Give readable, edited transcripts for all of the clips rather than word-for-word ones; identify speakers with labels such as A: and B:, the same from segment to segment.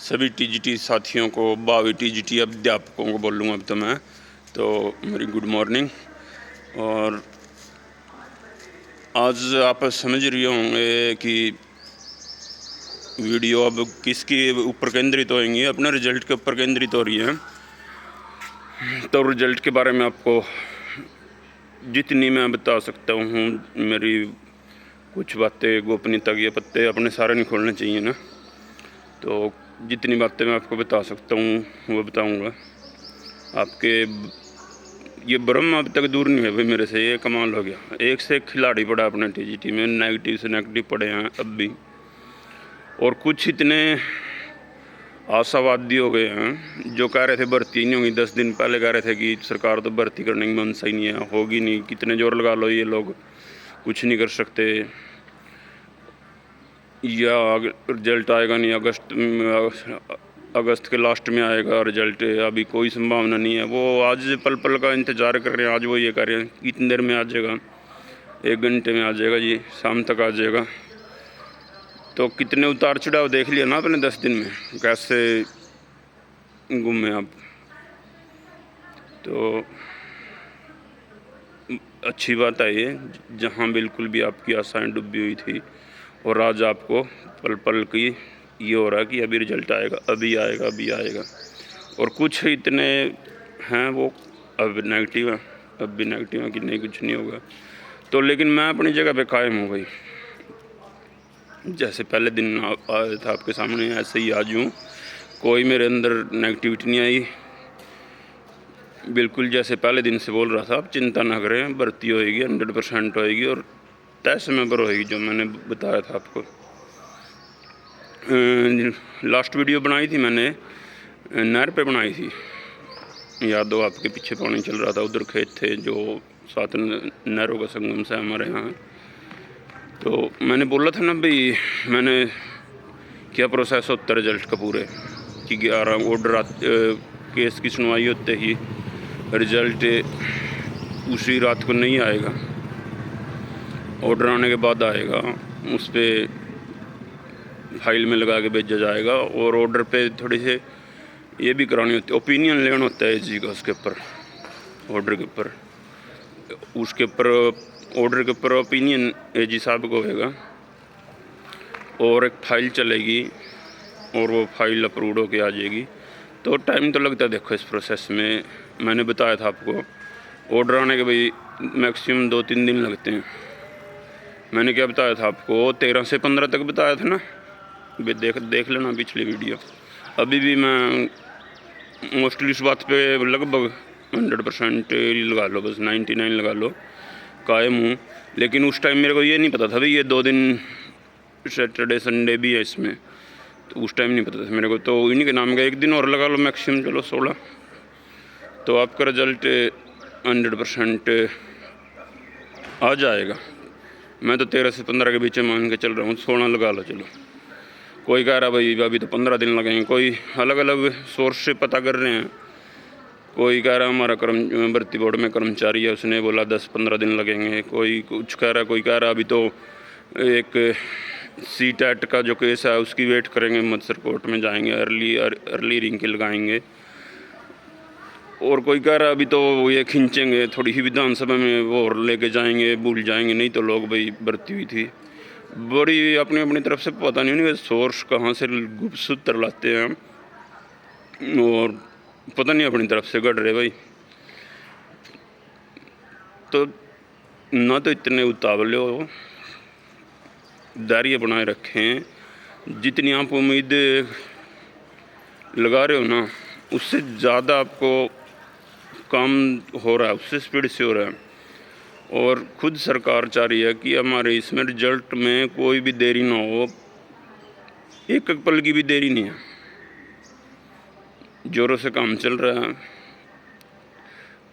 A: सभी टीजीटी साथियों को, भावी टीजीटी अध्यापकों को बोलूँगा अब तो मैं तो मेरी गुड मॉर्निंग। और आज आप समझ रहे होंगे कि वीडियो अब किसके ऊपर केंद्रित होएंगी, अपने रिजल्ट के ऊपर केंद्रित हो रही है। तो रिजल्ट के बारे में आपको जितनी मैं बता सकता हूँ, मेरी कुछ बातें गोपनीयता के पत्ते अपने सारे नहीं खोलने चाहिए ना, तो जितनी बातें मैं आपको बता सकता हूँ वो बताऊँगा। आपके ये भ्रम अब तक दूर नहीं है भाई मेरे से, ये कमाल हो गया। एक से एक खिलाड़ी पड़ा अपने टीजीटी में, नेगेटिव से नेगेटिव पड़े हैं अब भी, और कुछ इतने आशावादी हो गए हैं जो कह रहे थे भर्ती नहीं होगी। 10 दिन पहले कह रहे थे कि सरकार तो भर्ती करने की मनसा ही नहीं है, होगी नहीं, कितने जोर लगा लो ये लोग कुछ नहीं कर सकते, या रिजल्ट आएगा नहीं, अगस्त के लास्ट में आएगा रिजल्ट, अभी कोई संभावना नहीं है। वो आज पल पल का इंतज़ार कर रहे हैं, आज वो ये कर रहे हैं कितनी देर में आ जाएगा, 1 घंटे में आ जाएगा जी, शाम तक आ जाएगा। तो कितने उतार चढ़ाव देख लिया ना अपने 10 दिन में, कैसे घूमे आप। तो अच्छी बात है ये, जहाँ बिल्कुल भी आपकी आशाएं डूबी हुई थी और आज आपको पल पल की ये हो रहा है कि अभी रिजल्ट आएगा, अभी आएगा, अभी आएगा। और कुछ इतने हैं वो अब नेगेटिव है, अब भी नेगेटिव है कि नहीं कुछ नहीं होगा। तो लेकिन मैं अपनी जगह पे कायम हूँ भाई, जैसे पहले दिन आया था आपके सामने ऐसे ही आज हूँ। कोई मेरे अंदर नेगेटिविटी नहीं आई, बिल्कुल जैसे पहले दिन से बोल रहा था। आप चिंता ना करें, भर्ती होएगी, 100% होएगी और तय समय पर होएगी, जो मैंने बताया था आपको। लास्ट वीडियो बनाई थी मैंने, नहर पे बनाई थी, याद हो आपके पीछे पानी चल रहा था, उधर खेत थे जो 7 नहरों का संगम से हमारे यहाँ। तो मैंने बोला था ना भाई, मैंने क्या प्रोसेस होता है रिजल्ट का पूरे कि 11 ऑर्डर केस की सुनवाई होते ही रिजल्ट उसी रात को नहीं आएगा, ऑर्डर आने के बाद आएगा, उस पर फाइल में लगा के भेजा जाएगा। और ऑर्डर पे थोड़ी से ये भी करानी होती है, ओपिनियन लेना होता है जी का उसके ऊपर, ऑर्डर के ऊपर, उसके ऊपर ऑर्डर के ऊपर ओपिनियन एजी साहब को होगा, और एक फ़ाइल चलेगी और वो फाइल अप्रूव होके आ जाएगी। तो टाइम तो लगता है देखो इस प्रोसेस में। मैंने बताया था आपको ऑर्डर आने के भाई मैक्सिमम 2-3 दिन लगते हैं। मैंने क्या बताया था आपको, 13 से 15 तक बताया था ना, देख लेना पिछली वीडियो। अभी भी मैं मोस्टली इस बात पे लगभग 100% लगा लो, बस 99 लगा लो, कायम हूँ। लेकिन उस टाइम मेरे को ये नहीं पता था भाई ये 2 दिन सैटरडे संडे भी है इसमें, तो उस टाइम नहीं पता था मेरे को। तो इन्हीं के नाम का 1 दिन और लगा लो मैक्सिमम, चलो 16, तो आपका रिजल्ट 100% आ जाएगा। मैं तो 13 से 15 के बीच में मान के चल रहा हूँ, 16 लगा लो चलो। कोई कह रहा भाई अभी तो 15 दिन लगेंगे, कोई अलग अलग सोर्स से पता कर रहे हैं। कोई कह रहा हमारा भर्ती बोर्ड में कर्मचारी है, उसने बोला 10-15 दिन लगेंगे। कोई कुछ कह रहा, कोई कह रहा अभी तो एक CTET का जो केस है उसकी वेट करेंगे, मत्सर कोर्ट में जाएंगे, अर्ली रिंग लगाएंगे। और कोई कह रहा अभी तो ये खींचेंगे, थोड़ी ही विधानसभा में वो और लेके जाएंगे, भूल जाएंगे, नहीं तो लोग भाई भर्ती हुई थी। बड़ी अपनी अपनी तरफ से पता नहीं उन्हें सोर्स कहाँ से गुप्त सूत्र लाते हैं, और पता नहीं अपनी तरफ से गढ़ रहे भाई। तो ना तो इतने उतावले हो, धैर्य बनाए रखें। जितनी आप उम्मीद लगा रहे हो ना, उससे ज़्यादा आपको काम हो रहा है, उससे स्पीड से हो रहा है। और खुद सरकार चाह रही है कि हमारे इसमें रिजल्ट में कोई भी देरी ना हो, एक एक पल की भी देरी नहीं है, जोरों से काम चल रहा है।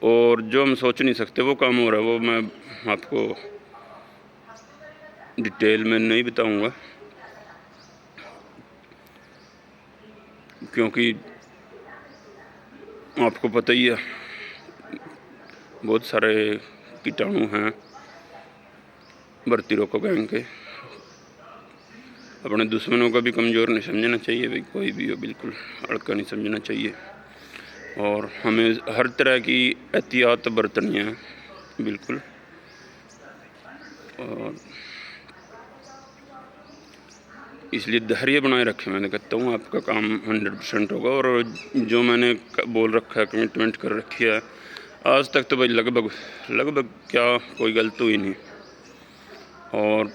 A: और जो हम सोच नहीं सकते वो काम हो रहा है, वो मैं आपको डिटेल में नहीं बताऊंगा, क्योंकि आपको पता ही है बहुत सारे कीटाणु हैं भर्ती रोको गैंग के। अपने दुश्मनों को भी कमज़ोर नहीं समझना चाहिए भाई, कोई भी हो बिल्कुल हल्का नहीं समझना चाहिए। और हमें हर तरह की एहतियात बरतनी है बिल्कुल। और इसलिए धैर्य बनाए रखें। मैंने कहता हूँ आपका काम 100% होगा। और जो मैंने बोल रखा है, कमिटमेंट कर रखी है आज तक, तो भाई लगभग क्या कोई गलत हुई नहीं। और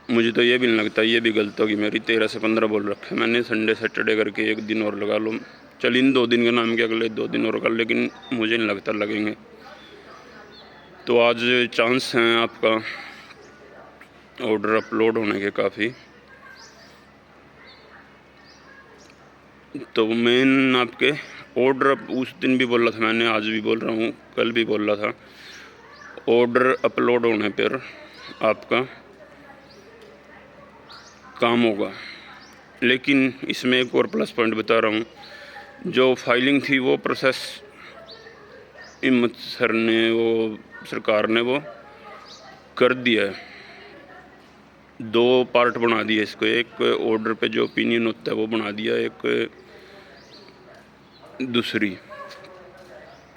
A: मुझे तो ये भी नहीं लगता ये भी गलत होगी मेरी। 13 से 15 बोल रखे मैंने, संडे सैटरडे करके 1 दिन और लगा लो, चल इन 2 दिन के नाम के अगले 2 दिन और कर, लेकिन मुझे नहीं लगता लगेंगे। तो आज चांस हैं आपका ऑर्डर अपलोड होने के काफ़ी। तो मेन आपके ऑर्डर उस दिन भी बोला था मैंने, आज भी बोल रहा हूँ, कल भी बोल रहा था, ऑर्डर अपलोड होने पर आपका काम होगा। लेकिन इसमें एक और प्लस पॉइंट बता रहा हूँ, जो फाइलिंग थी वो प्रोसेस हिम्मत सर ने, वो सरकार ने वो कर दिया है। 2 पार्ट बना दिए इसको, एक ऑर्डर पे जो ओपिनियन होता है वो बना दिया, एक दूसरी,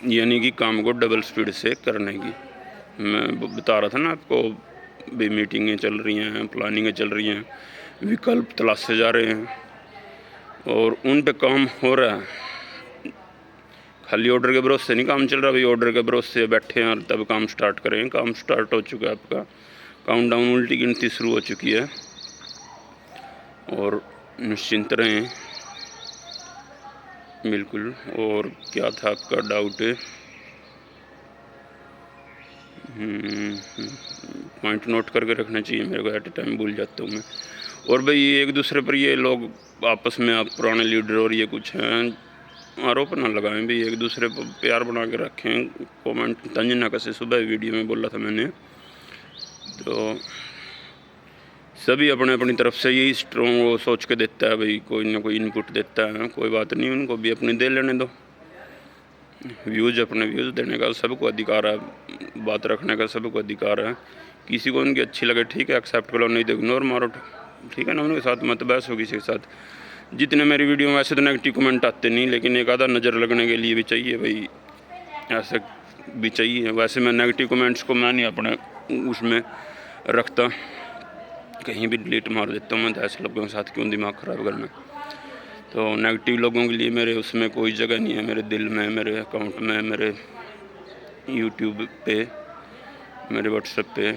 A: यानी कि काम को डबल स्पीड से करने की। मैं बता रहा था ना आपको भी, मीटिंगें चल रही हैं, प्लानिंगें चल रही हैं, विकल्प तलाशे जा रहे हैं और उन पे काम हो रहा है। खाली ऑर्डर के भरोसे नहीं काम चल रहा भाई, ऑर्डर के भरोसे बैठे हैं और तब काम स्टार्ट करें। काम स्टार्ट हो चुका है, आपका काउंटडाउन उल्टी गिनती शुरू हो चुकी है। और निश्चिंत रहें बिल्कुल। और क्या था आपका डाउट? पॉइंट नोट करके रखना चाहिए मेरे को, एट ए टाइम भूल जाता हूँ मैं। और भाई एक दूसरे पर ये लोग आपस में, आप पुराने लीडर और ये कुछ हैं, आरोप ना लगाएं भाई, एक दूसरे पर प्यार बना के रखें। कमेंट तंज ना कसे, सुबह वीडियो में बोला था मैंने। तो सभी अपने अपनी तरफ से यही स्ट्रॉन्ग वो सोच के देता है भाई, कोई ना कोई इनपुट देता है, कोई बात नहीं, उनको भी अपनी दे लेने दो। व्यूज़ अपने व्यूज़ देने का सबको अधिकार है, बात रखने का सबको अधिकार है। किसी को उनकी अच्छी लगे ठीक है, एक्सेप्ट करो, नहीं तो इग्नोर मारो, ठीक है ना। उनके साथ मत बहस हो किसी के साथ। जितने मेरी वीडियो में वैसे तो नेगेटिव कमेंट आते नहीं, लेकिन एक आधा नज़र लगने के लिए भी चाहिए भाई, ऐसे भी चाहिए। वैसे मैं नेगेटिव कमेंट्स को मैं नहीं अपने उसमें रखता, कहीं भी डिलीट मार देता हूँ मैं। तो ऐसे लोगों के साथ क्यों दिमाग ख़राब करना। तो नेगेटिव लोगों के लिए मेरे उसमें कोई जगह नहीं है, मेरे दिल में, मेरे अकाउंट में, मेरे यूट्यूब पे, मेरे व्हाट्सएप पे।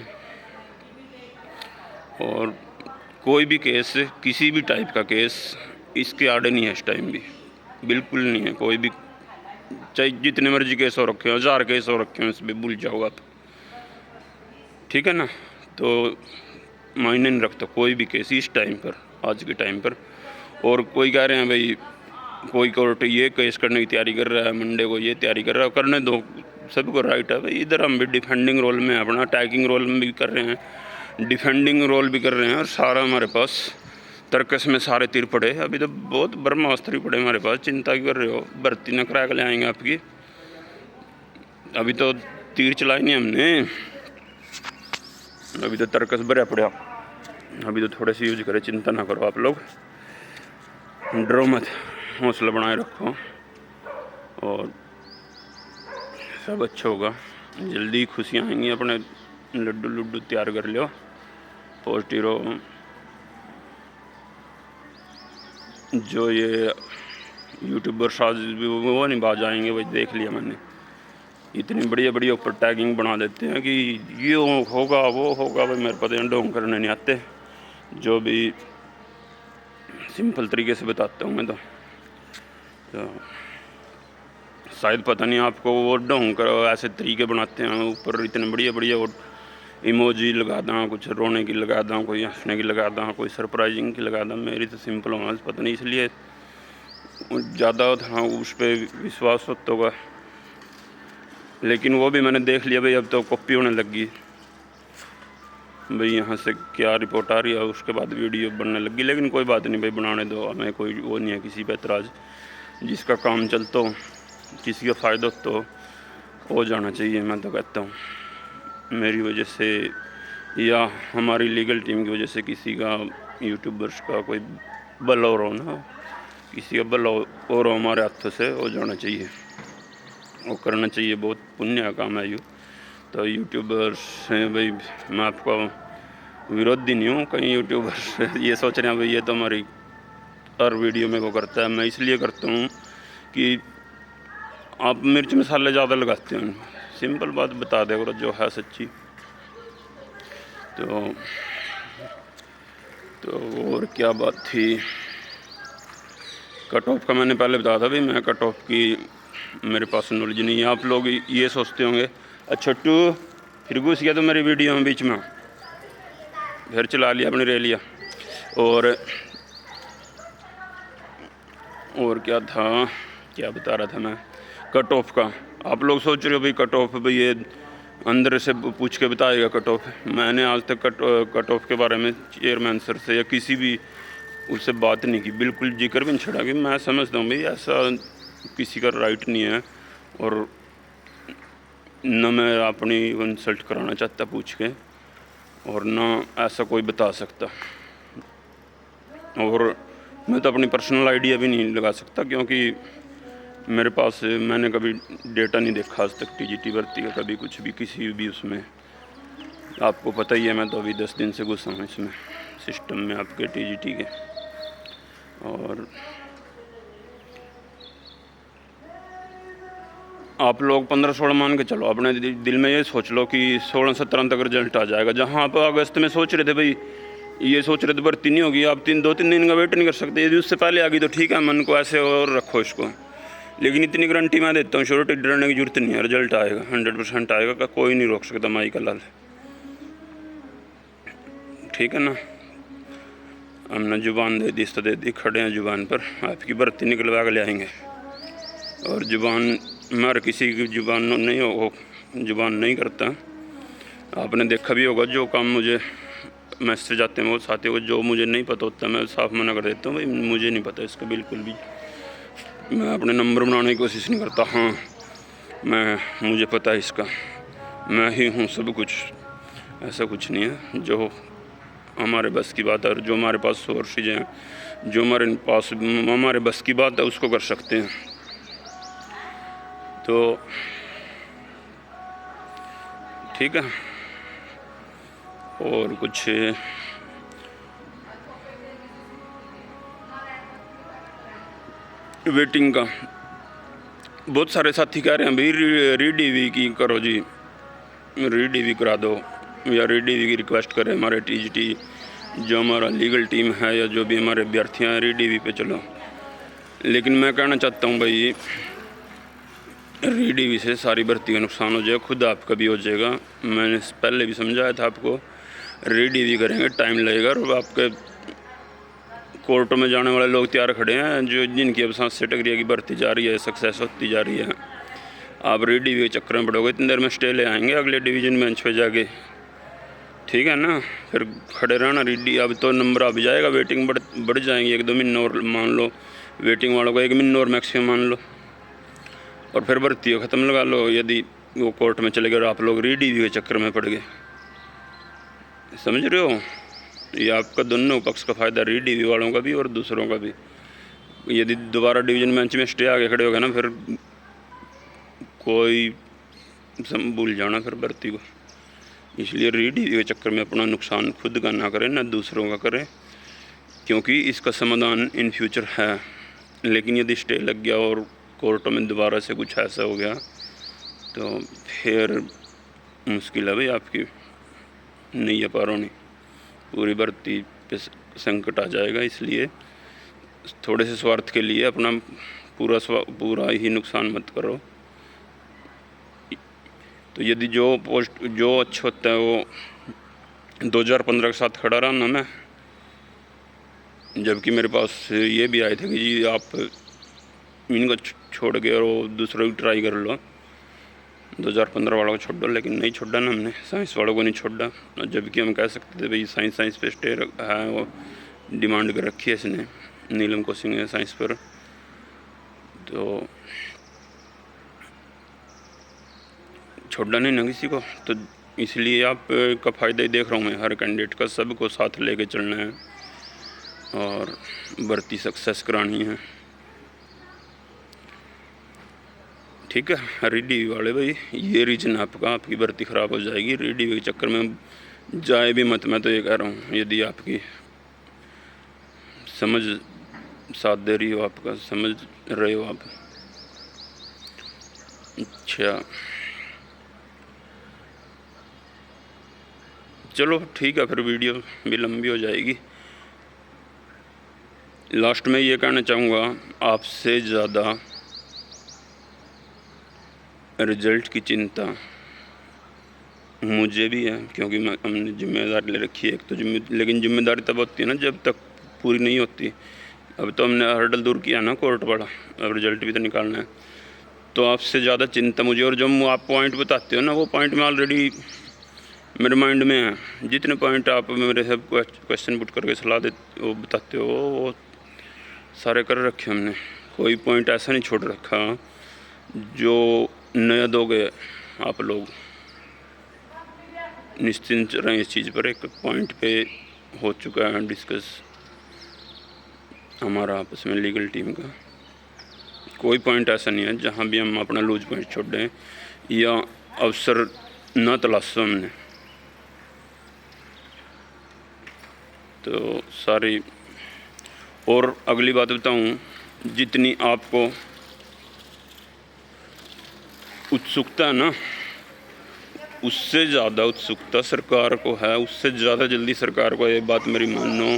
A: और कोई भी केस, किसी भी टाइप का केस इसके आड़े नहीं है इस टाइम भी, बिल्कुल नहीं है कोई भी। चाहे जितने मर्जी केस हो रखे हो, 1000 केस हो रखे हो, इस पर भूल जाओ आप, ठीक है ना। तो मायने नहीं रखता कोई भी केस इस टाइम पर, आज के टाइम पर। और कोई कह रहे हैं भाई कोई कोर्ट ये केस करने की तैयारी कर रहा है, मंडे को ये तैयारी कर रहा है, करने दो, सबको राइट है भाई। इधर हम भी डिफेंडिंग रोल में अपना, अटैकिंग रोल में भी कर रहे हैं, डिफेंडिंग रोल भी कर रहे हैं। और सारा हमारे पास तर्कस में सारे तीर पड़े, अभी तो बहुत ब्रह्मास्त्र पड़े हमारे पास। चिंता क्यों कर रहे हो, भर्ती न करा के ले आएंगे आपकी, अभी तो तीर चलाए नहीं हमने, अभी तो तर्कस भरा पड़ा, अभी तो थोड़े से यूज करें। चिंता ना करो आप लोग, डरो मत, हौसला बनाए रखो और सब अच्छा होगा। जल्दी खुशियाँ आएंगी, अपने लड्डू लड्डू तैयार कर लो, पॉजिटिव रहो। जो ये यूट्यूबर्स आज वो नहीं बाज आएंगे भाई, देख लिया मैंने, इतनी बढ़िया बढ़िया ऊपर टैगिंग बना देते हैं कि ये होगा वो होगा भाई। मेरे पता ढोंग करने नहीं आते, जो भी सिंपल तरीके से बताता हूँ मैं। तो शायद पता नहीं आपको, वो ढोंग कर ऐसे तरीके बनाते हैं ऊपर, इतने बढ़िया बढ़िया वो इमोजी लगा दाँ, कुछ रोने की लगा दाँ, कोई हंसने की लगा दाँ, कोई सरप्राइजिंग की लगा दाँ। मेरी तो सिंपल होना पता नहीं, इसलिए ज़्यादा था उस पर विश्वास होता होगा। लेकिन वो भी मैंने देख लिया भाई, अब तो कॉपी होने लगी भाई, यहाँ से क्या रिपोर्ट आ रही है, उसके बाद वीडियो बनने लगी। लेकिन कोई बात नहीं भाई, बनाने दो, हमें कोई वो नहीं है किसी पे एतराज़। जिसका काम चलता हो, किसी का फ़ायदा तो हो जाना चाहिए। मैं तो कहता हूँ मेरी वजह से या हमारी लीगल टीम की वजह से किसी का यूट्यूबर्स का कोई भला हो रहा ना, किसी का भला हो रहा हमारे हाथों से हो जाना चाहिए, वो करना चाहिए, बहुत पुण्य का काम है ये। तो यूट्यूबर्स हैं भाई, मैं आपका विरोधी नहीं हूँ, कहीं यूट्यूबर्स ये सोच रहे हैं भाई ये तो हमारी हर वीडियो में वो करता है। मैं इसलिए करता हूँ कि आप मिर्च मसाले ज़्यादा लगाते हैं, सिंपल बात बता दे करो जो है सच्ची। तो और क्या बात थी, कट ऑफ का मैंने पहले बताया था भाई, मैं कट ऑफ की मेरे पास नॉलेज नहीं है। आप लोग ये सोचते होंगे अच्छा टू फिर घुस गया तो मेरी वीडियो में बीच में, फिर चला लिया अपने रे लिया। और क्या था, क्या बता रहा था मैं, कट ऑफ का। आप लोग सोच रहे हो भाई कट ऑफ भाई ये अंदर से पूछ के बताएगा कट ऑफ। मैंने आज तक कट ऑफ के बारे में चेयरमैन सर से या किसी भी उससे बात नहीं की, बिल्कुल जिक्र भी नहीं छड़ा कि मैं समझता हूँ भाई ऐसा किसी का राइट नहीं है, और न मैं अपनी इंसल्ट कराना चाहता पूछ के, और न ऐसा कोई बता सकता। और मैं तो अपनी पर्सनल आइडिया भी नहीं लगा सकता, क्योंकि मेरे पास मैंने कभी डेटा नहीं देखा आज तक टीजीटी भर्ती का, कभी कुछ भी किसी भी उसमें। आपको पता ही है मैं तो अभी 10 दिन से घुसा हूँ इसमें सिस्टम में आपके टीजीटी के। और आप लोग 15-16 मान के चलो, अपने दिल में ये सोच लो कि 16-17 तक रिजल्ट आ जाएगा। जहाँ आप अगस्त में सोच रहे थे भाई, ये सोच रहे थे भर्ती नहीं होगी, आप 2-3 दिन का वेट नहीं कर सकते। यदि उससे पहले आ गई तो ठीक है, मन को ऐसे और रखो इसको, लेकिन इतनी गारंटी मैं देता हूँ, श्योरिटी डरने की जरूरत नहीं है, रिजल्ट आएगा 100% आएगा, का कोई नहीं रोक सकता माई का लाल, ठीक है ना। हमने जुबान दे दी तो दे दी, खड़े हैं जुबान पर, आपकी भर्ती निकलवा के ले आएंगे। और जुबान मर किसी की जुबान नहीं हो, जुबान नहीं करता। आपने देखा भी होगा जो काम मुझे मैसेज जाते हैं वो साथियों को, जो मुझे नहीं पता होता मैं साफ मना कर देता हूँ भाई मुझे नहीं पता इसका बिल्कुल भी। मैं अपने नंबर बनाने की कोशिश नहीं करता, हाँ मुझे पता है इसका, मैं ही हूँ सब कुछ, ऐसा कुछ नहीं है। जो हमारे बस की बात है और जो हमारे पास सोर्सेज हैं, जो हमारे बस की बात है उसको कर सकते हैं। तो ठीक है, और कुछ वेटिंग का बहुत सारे साथी कह रहे हैं भाई री-डीवी की करो जी, री-डीवी करा दो या री-डीवी की रिक्वेस्ट करें हमारे टीजीटी जो हमारा लीगल टीम है या जो भी हमारे अभ्यर्थी हैं, री-डीवी पे चलो। लेकिन मैं कहना चाहता हूँ भाई री-डीवी से सारी भर्ती का नुकसान हो जाएगा, खुद आपका भी हो जाएगा। मैंने पहले भी समझाया था आपको, री-डीवी करेंगे टाइम लगेगा, और आपके कोर्टों में जाने वाले लोग तैयार खड़े हैं जो जिनकी अब 7 कैटेगरी की भर्ती जा रही है, सक्सेस होती जा रही है। आप री-डीवी के चक्कर में पड़ोगे, इतनी देर में स्टे ले आएंगे अगले डिवीजन बेंच पे जाके, ठीक है ना। फिर खड़े रहना री-डी, अब तो नंबर आ भी जाएगा, वेटिंग बढ़ जाएंगी, 1-2 महीने और मान लो वेटिंग वालों को 1 महीने और मैक्सिमम मान लो, और फिर भर्ती ख़त्म लगा लो। यदि वो कोर्ट में चले गए और आप लोग री-डीवी के चक्कर में पड़ गए, समझ रहे हो, ये आपका दोनों पक्ष का फ़ायदा, री-डीवी वालों का भी और दूसरों का भी। यदि दोबारा डिवीज़न बेंच में स्टे आगे खड़े हो गए ना, फिर कोई भूल जाना फिर भर्ती को। इसलिए री-डीवी के चक्कर में अपना नुकसान खुद का ना करें ना दूसरों का करें, क्योंकि इसका समाधान इन फ्यूचर है। लेकिन यदि स्टे लग गया और कोर्टों में दोबारा से कुछ ऐसा हो गया तो फिर मुश्किल है भाई, आपकी नहीं है पारो नहीं, पूरी भर्ती पे संकट आ जाएगा। इसलिए थोड़े से स्वार्थ के लिए अपना पूरा ही नुकसान मत करो। तो यदि जो पोस्ट जो अच्छा होता है वो 2015 के साथ खड़ा रहा ना मैं, जबकि मेरे पास ये भी आए थे कि जी आप इनको छोड़ के और वो दूसरों की ट्राई कर लो, 2015 वालों को छोड़ दो, लेकिन नहीं छोड़ा ना हमने, साइंस वालों को नहीं छोड़ा। जबकि हम कह सकते थे भाई साइंस पे स्टे है, वो डिमांड कर रखी है इसने, नीलम कोचिंग है साइंस पर। तो छोड़ा नहीं ना किसी को, तो इसलिए आप का फ़ायदा ही देख रहा हूँ मैं, हर कैंडिडेट का सबको साथ लेके चलना है। और भर्ती सक्सेस करानी है। ठीक है रेडी वाले भाई, ये रीज़न आपका, आपकी भर्ती ख़राब हो जाएगी। रेडी के चक्कर में जाए भी मत, मैं तो ये कह रहा हूँ। यदि आपकी समझ साथ दे रही हो, आपका समझ रहे हो आप। अच्छा चलो ठीक है, फिर वीडियो भी लंबी हो जाएगी। लास्ट में ये कहना चाहूँगा, आपसे ज़्यादा रिज़ल्ट की चिंता मुझे भी है, क्योंकि हमने जिम्मेदारी ले रखी है एक तो लेकिन जिम्मेदारी तब होती है ना जब तक पूरी नहीं होती। अब तो हमने हर्डल दूर किया ना कोर्ट वाला, अब रिज़ल्ट भी तो निकालना है। तो आपसे ज़्यादा चिंता मुझे, और जब आप पॉइंट बताते हो ना, वो पॉइंट में ऑलरेडी मेरे माइंड में है। जितने पॉइंट आप मेरे से क्वेश्चन पुट करके सलाह दे वो बताते हो, वो सारे कर रखे हमने। कोई पॉइंट ऐसा नहीं छोड़ रखा जो नया दोगे आप लोग। निश्चिंत रहें इस चीज़ पर। एक पॉइंट पे हो चुका है डिस्कस हमारा आपस में लीगल टीम का। कोई पॉइंट ऐसा नहीं है जहाँ भी हम अपना लूज पॉइंट छोड़ दें या अवसर न तलाशो हमने। तो सारी, और अगली बात बताऊं, जितनी आपको उत्सुकता है ना, उससे ज़्यादा उत्सुकता सरकार को है, उससे ज़्यादा जल्दी सरकार को ये बात मेरी मानो।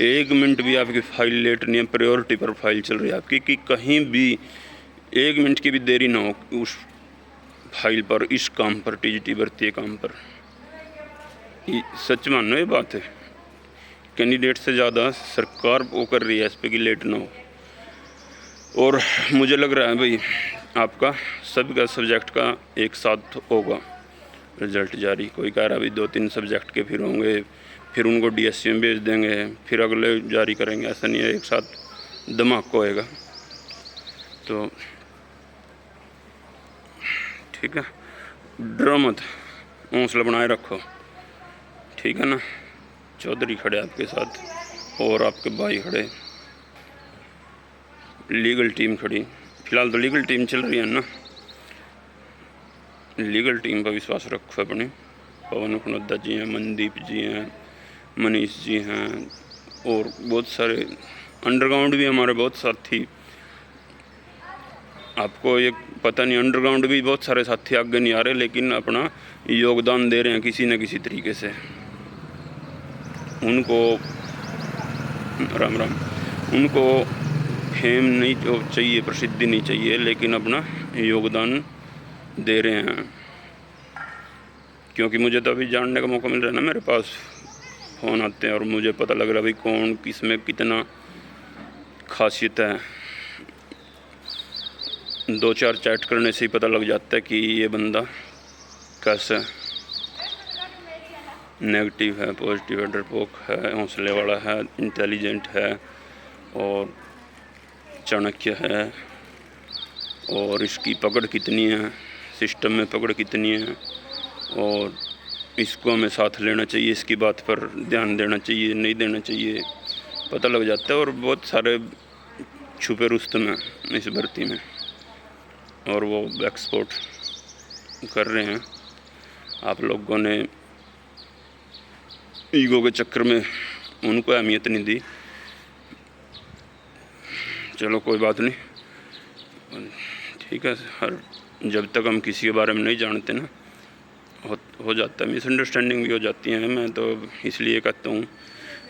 A: 1 मिनट भी आपकी फ़ाइल लेट नहीं है, प्रायोरिटी पर फाइल चल रही है आपकी, कि कहीं भी 1 मिनट की भी देरी ना हो उस फाइल पर, इस काम पर, टीजीटी भर्ती काम पर। सच मानो ये बात है, कैंडिडेट से ज़्यादा सरकार वो कर रही है इस पर कि लेट ना हो। और मुझे लग रहा है भाई आपका सभी का सब्जेक्ट का एक साथ होगा रिज़ल्ट जारी। कोई कह रहा भाई 2-3 सब्जेक्ट के फिर होंगे, फिर उनको डीएससी में भेज देंगे, फिर अगले जारी करेंगे। ऐसा नहीं है, एक साथ धमाका होएगा। तो ठीक है, डरो मत, हौसला बनाए रखो, ठीक है ना। चौधरी खड़े आपके साथ और आपके भाई खड़े, लीगल टीम खड़ी। फिलहाल तो लीगल टीम चल रही है ना, लीगल टीम पर विश्वास रखो अपने। पवन खुनोदा जी हैं, मनदीप जी हैं, मनीष जी हैं, और बहुत सारे अंडरग्राउंड भी हमारे बहुत साथी। आपको ये पता नहीं, अंडरग्राउंड भी बहुत सारे साथी आगे नहीं आ रहे, लेकिन अपना योगदान दे रहे हैं किसी न किसी तरीके से। उनको राम राम, उनको फेम नहीं जो चाहिए, प्रसिद्धि नहीं चाहिए, लेकिन अपना योगदान दे रहे हैं। क्योंकि मुझे तो अभी जानने का मौका मिल रहा है ना, मेरे पास फ़ोन आते हैं और मुझे पता लग रहा है भाई कौन किस में कितना खासियत है। 2-4 चैट करने से ही पता लग जाता है कि ये बंदा कैसा है, नेगेटिव है, पॉजिटिव है, डरपोक है, हौसले वाला है, इंटेलिजेंट है और चाणक्य है, और इसकी पकड़ कितनी है, सिस्टम में पकड़ कितनी है, और इसको हमें साथ लेना चाहिए, इसकी बात पर ध्यान देना चाहिए, नहीं देना चाहिए, पता लग जाता है। और बहुत सारे छुपे रुस्तम हैं इस भर्ती में, और वो एक्सपोर्ट कर रहे हैं। आप लोगों ने ईगो के चक्कर में उनको अहमियत नहीं दी। चलो कोई बात नहीं, ठीक है। जब तक हम किसी के बारे में नहीं जानते ना, हो जाता है, मिसअंडरस्टैंडिंग भी हो जाती है। मैं तो इसलिए कहता हूँ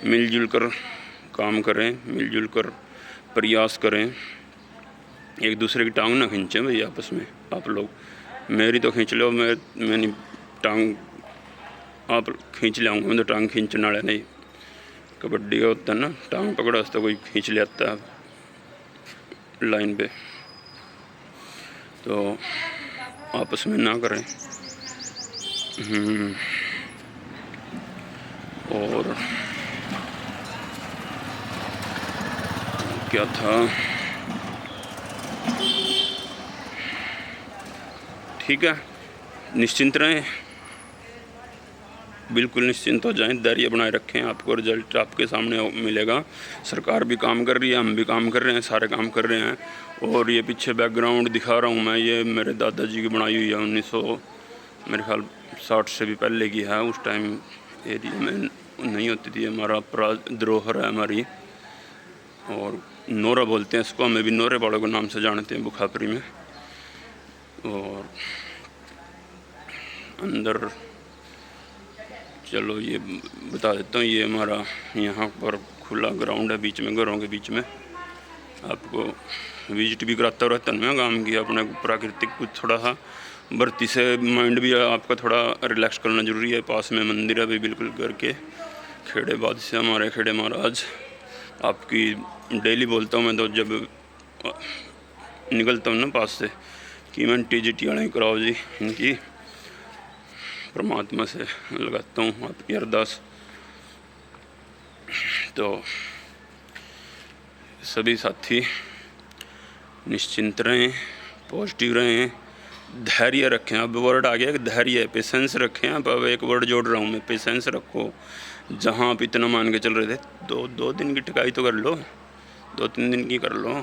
A: मिलजुल कर काम करें, मिलजुल कर प्रयास करें, एक दूसरे की टांग ना खींचें भाई आपस में। आप लोग मेरी तो खींच लो, मैं नहीं, टांग आप खींच ले आऊँगा, मैं तो टांग खींचने वाला नहीं। कबड्डी का होता है ना, टांग पकड़ा तो कोई खींच ले आता है लाइन पे। तो आपस में ना करें। और क्या था, ठीक है, निश्चिंत रहें। बिल्कुल निश्चिंत हो जाएं, धैर्य बनाए रखें, आपको रिजल्ट आपके सामने मिलेगा। सरकार भी काम कर रही है, हम भी काम कर रहे हैं, सारे काम कर रहे हैं। और ये पीछे बैकग्राउंड दिखा रहा हूँ मैं, ये मेरे दादाजी की बनाई हुई है, 1900 मेरे ख्याल 60 से भी पहले की है। उस टाइम एरिया में नहीं होती थी, हमारा धरोहर है हमारी। और नोरा बोलते हैं इसको, हमें भी नोरे वालों के नाम से जानते हैं बुखापरी में। और अंदर चलो ये बता देता हूँ, ये हमारा यहाँ पर खुला ग्राउंड है बीच में, घरों के बीच में। आपको विजिट भी कराता रहता हूँ मैं गाँव की, अपने प्राकृतिक कुछ थोड़ा सा भर्ती से माइंड भी आपका थोड़ा रिलैक्स करना ज़रूरी है। पास में मंदिर है भी बिल्कुल करके, खेड़े बाद से हमारे खेड़े महाराज आपकी डेली बोलता हूँ मैं तो जब निकलता हूँ ना पास से कि मैं टीजीटी वाले कराओ जी, इनकी परमात्मा से लगाता हूँ आपकी अरदास। तो सभी साथी निश्चिंत रहें, पॉजिटिव रहें, धैर्य रखें। अब वर्ड आ गया कि धैर्य, पेशेंस रखें। अब एक वर्ड जोड़ रहा हूँ मैं, पेशेंस रखो। जहाँ आप इतना मान के चल रहे थे, दो दिन की टिकाई तो कर लो, 2-3 दिन की कर लो,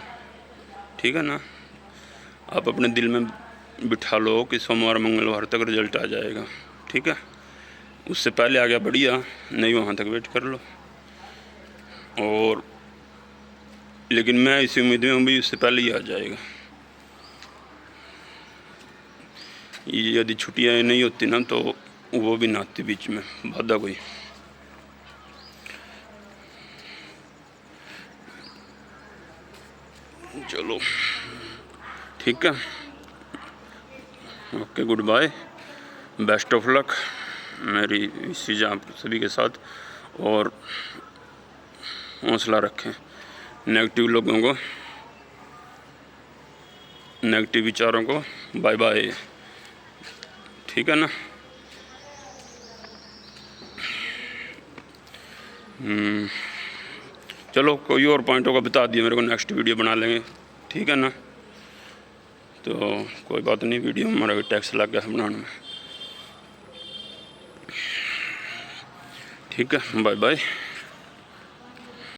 A: ठीक है ना। आप अपने दिल में बिठा लो कि सोमवार मंगलवार तक रिजल्ट आ जाएगा, ठीक है। उससे पहले आ गया बढ़िया, नहीं वहाँ तक वेट कर लो। और लेकिन मैं इसी उम्मीद में हूँ भी उससे पहले ही आ जाएगा। यदि छुट्टियाँ नहीं होती ना तो वो भी ना आती बीच में बाधा कोई। चलो ठीक है, okay, good bye, best of luck मेरी इस चीज़ आप सभी के साथ। और हौसला रखें, नेगेटिव लोगों को, नेगेटिव विचारों को बाय बाय, ठीक है ना। चलो कोई और पॉइंट होगा बता दिए मेरे को, नेक्स्ट वीडियो बना लेंगे, ठीक है ना। तो कोई बात नहीं, वीडियो में हमारा भी टैक्स लग गया है बनाने में, ठीक है, बाय बाय।